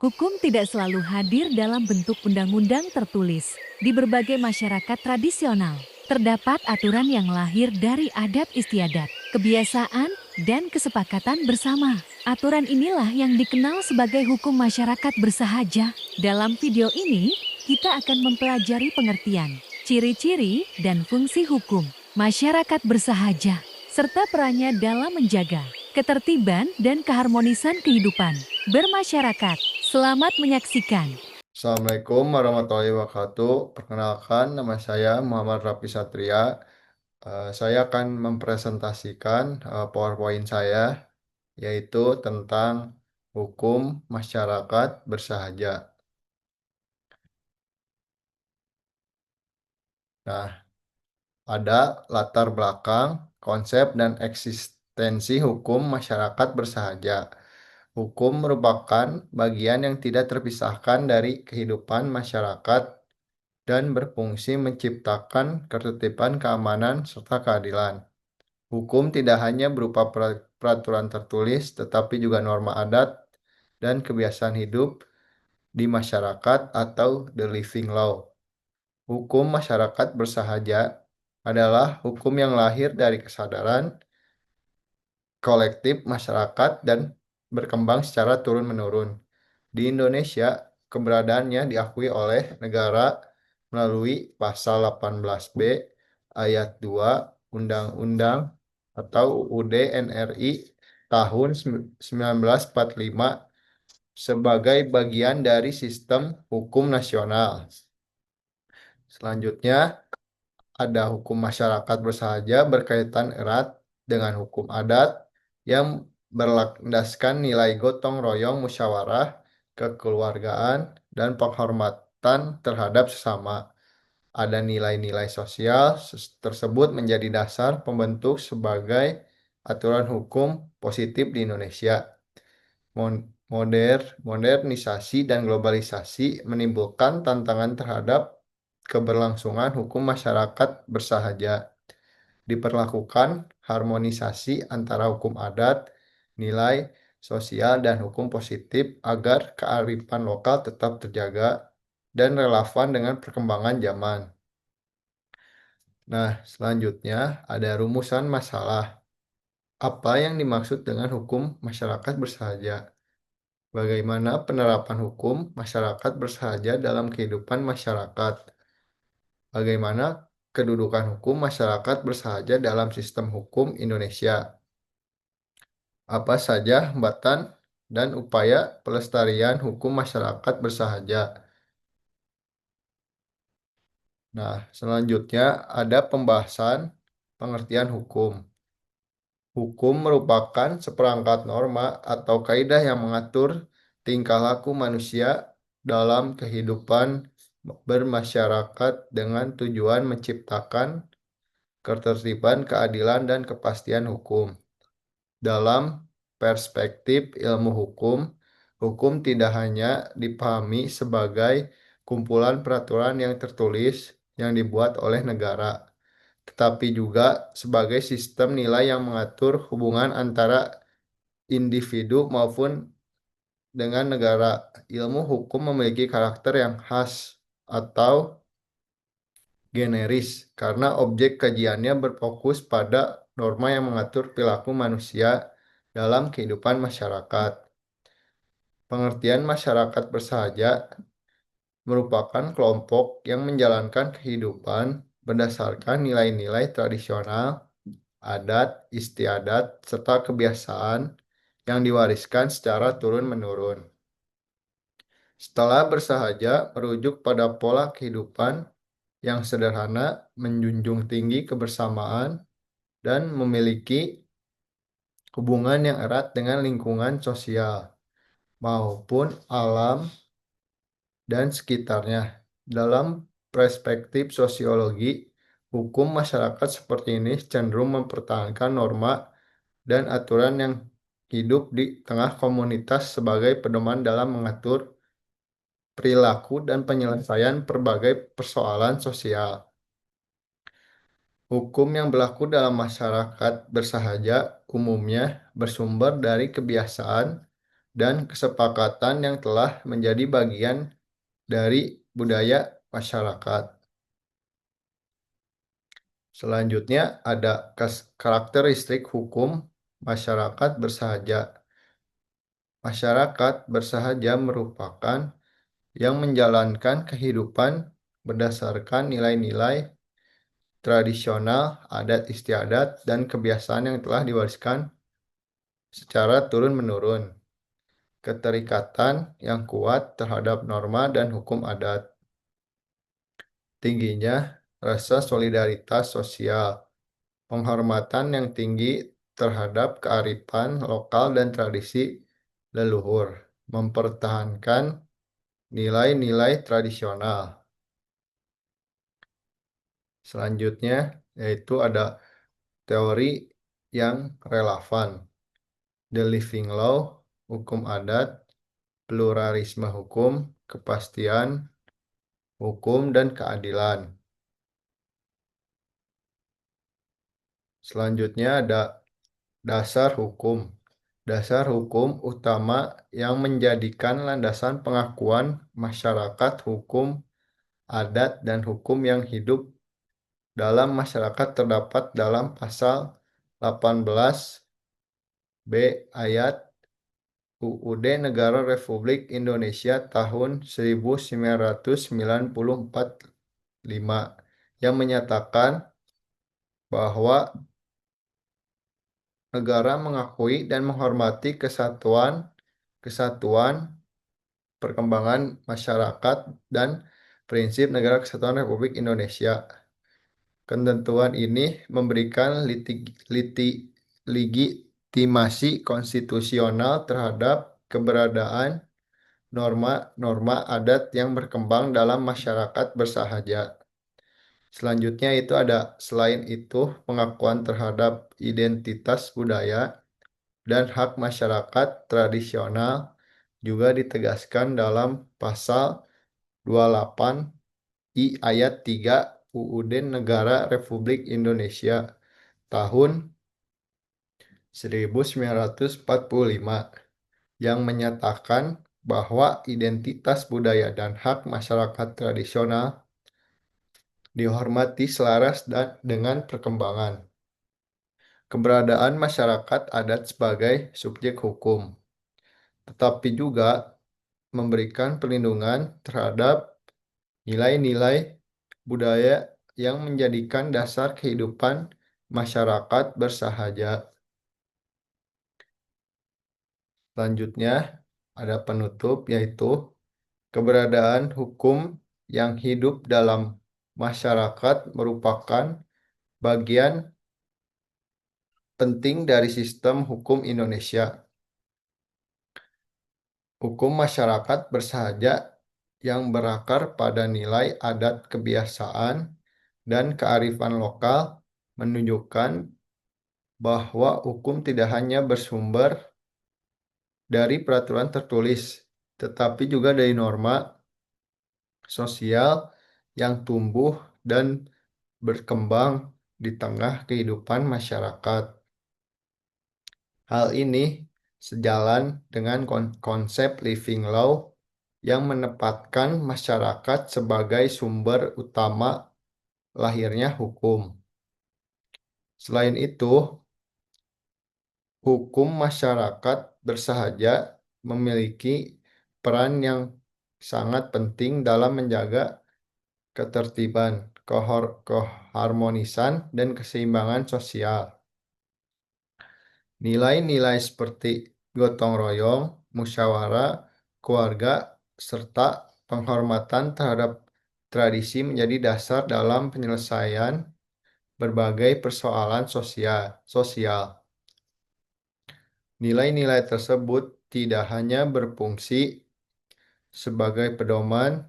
Hukum tidak selalu hadir dalam bentuk undang-undang tertulis. Di berbagai masyarakat tradisional, terdapat aturan yang lahir dari adat istiadat, kebiasaan, dan kesepakatan bersama. Aturan inilah yang dikenal sebagai hukum masyarakat bersahaja. Dalam video ini, kita akan mempelajari pengertian, ciri-ciri, dan fungsi hukum masyarakat bersahaja, serta perannya dalam menjaga ketertiban dan keharmonisan kehidupan bermasyarakat. Selamat menyaksikan. Assalamualaikum warahmatullahi wabarakatuh. Perkenalkan, nama saya Muhammad Rafi Satria. Saya akan mempresentasikan PowerPoint saya, yaitu tentang hukum masyarakat bersahaja. Nah, ada latar belakang, konsep, dan eksistensi hukum masyarakat bersahaja. Hukum merupakan bagian yang tidak terpisahkan dari kehidupan masyarakat dan berfungsi menciptakan ketertiban, keamanan, serta keadilan. Hukum tidak hanya berupa peraturan tertulis, tetapi juga norma adat dan kebiasaan hidup di masyarakat atau the living law. Hukum masyarakat bersahaja adalah hukum yang lahir dari kesadaran kolektif masyarakat dan berkembang secara turun-menurun. Di Indonesia, keberadaannya diakui oleh negara melalui Pasal 18B Ayat 2 Undang-Undang atau UUD NRI tahun 1945 sebagai bagian dari sistem hukum nasional. Selanjutnya, ada hukum masyarakat bersahaja berkaitan erat dengan hukum adat yang berlandaskan nilai gotong royong, musyawarah, kekeluargaan, dan penghormatan terhadap sesama. Ada nilai-nilai sosial tersebut menjadi dasar pembentuk sebagai aturan hukum positif di Indonesia. Modernisasi dan globalisasi menimbulkan tantangan terhadap keberlangsungan hukum masyarakat bersahaja. Diperlakukan harmonisasi antara hukum adat, nilai sosial, dan hukum positif agar kearifan lokal tetap terjaga dan relevan dengan perkembangan zaman. Nah, selanjutnya ada rumusan masalah. Apa yang dimaksud dengan hukum masyarakat bersahaja? Bagaimana penerapan hukum masyarakat bersahaja dalam kehidupan masyarakat? Bagaimana kedudukan hukum masyarakat bersahaja dalam sistem hukum Indonesia? Apa saja hambatan dan upaya pelestarian hukum masyarakat bersahaja? Nah, selanjutnya ada pembahasan pengertian hukum. Hukum merupakan seperangkat norma atau kaidah yang mengatur tingkah laku manusia dalam kehidupan bermasyarakat dengan tujuan menciptakan ketertiban, keadilan, dan kepastian hukum. Dalam perspektif ilmu hukum, hukum tidak hanya dipahami sebagai kumpulan peraturan yang tertulis yang dibuat oleh negara, tetapi juga sebagai sistem nilai yang mengatur hubungan antara individu maupun dengan negara. Ilmu hukum memiliki karakter yang khas atau generis karena objek kajiannya berfokus pada norma yang mengatur perilaku manusia dalam kehidupan masyarakat. Pengertian masyarakat bersahaja merupakan kelompok yang menjalankan kehidupan berdasarkan nilai-nilai tradisional, adat, istiadat, serta kebiasaan yang diwariskan secara turun-menurun. Setelah bersahaja merujuk pada pola kehidupan yang sederhana, menjunjung tinggi kebersamaan, dan memiliki hubungan yang erat dengan lingkungan sosial maupun alam dan sekitarnya. Dalam perspektif sosiologi, hukum masyarakat seperti ini cenderung mempertahankan norma dan aturan yang hidup di tengah komunitas sebagai pedoman dalam mengatur perilaku dan penyelesaian berbagai persoalan sosial. Hukum yang berlaku dalam masyarakat bersahaja umumnya bersumber dari kebiasaan dan kesepakatan yang telah menjadi bagian dari budaya masyarakat. Selanjutnya ada karakteristik hukum masyarakat bersahaja. Masyarakat bersahaja merupakan yang menjalankan kehidupan berdasarkan nilai-nilai tradisional, adat istiadat, dan kebiasaan yang telah diwariskan secara turun-menurun. Keterikatan yang kuat terhadap norma dan hukum adat. Tingginya rasa solidaritas sosial. Penghormatan yang tinggi terhadap kearifan lokal dan tradisi leluhur. Mempertahankan nilai-nilai tradisional. Selanjutnya yaitu ada teori yang relevan. The Living Law, hukum adat, pluralisme hukum, kepastian hukum, dan keadilan. Selanjutnya ada dasar hukum. Dasar hukum utama yang menjadikan landasan pengakuan masyarakat hukum, adat, dan hukum yang hidup dalam masyarakat terdapat dalam pasal 18 B ayat UUD Negara Republik Indonesia tahun 1994 5 yang menyatakan bahwa negara mengakui dan menghormati kesatuan, perkembangan masyarakat, dan prinsip Negara Kesatuan Republik Indonesia. Ketentuan ini memberikan legitimasi konstitusional terhadap keberadaan norma-norma adat yang berkembang dalam masyarakat bersahaja. Selanjutnya itu ada selain itu pengakuan terhadap identitas budaya dan hak masyarakat tradisional juga ditegaskan dalam pasal 28 I ayat 3 UUD Negara Republik Indonesia tahun 1945 yang menyatakan bahwa identitas budaya dan hak masyarakat tradisional dihormati selaras dengan perkembangan. Keberadaan masyarakat adat sebagai subjek hukum, tetapi juga memberikan perlindungan terhadap nilai-nilai budaya yang menjadikan dasar kehidupan masyarakat bersahaja. Selanjutnya ada penutup yaitu keberadaan hukum yang hidup dalam masyarakat merupakan bagian penting dari sistem hukum Indonesia. Hukum masyarakat bersahaja yang berakar pada nilai adat kebiasaan dan kearifan lokal menunjukkan bahwa hukum tidak hanya bersumber dari peraturan tertulis, tetapi juga dari norma sosial yang tumbuh dan berkembang di tengah kehidupan masyarakat. Hal ini sejalan dengan konsep living law yang menempatkan masyarakat sebagai sumber utama lahirnya hukum. Selain itu, hukum masyarakat bersahaja memiliki peran yang sangat penting dalam menjaga ketertiban, keharmonisan, dan keseimbangan sosial. Nilai-nilai seperti gotong royong, musyawarah, keluarga, serta penghormatan terhadap tradisi menjadi dasar dalam penyelesaian berbagai persoalan sosial. Nilai-nilai tersebut tidak hanya berfungsi sebagai pedoman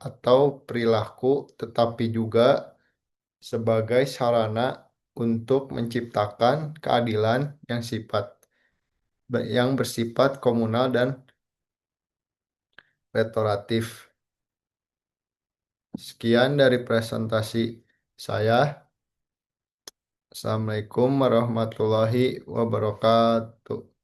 atau perilaku, tetapi juga sebagai sarana untuk menciptakan keadilan yang bersifat komunal dan restoratif. Sekian dari presentasi saya. Assalamualaikum warahmatullahi wabarakatuh.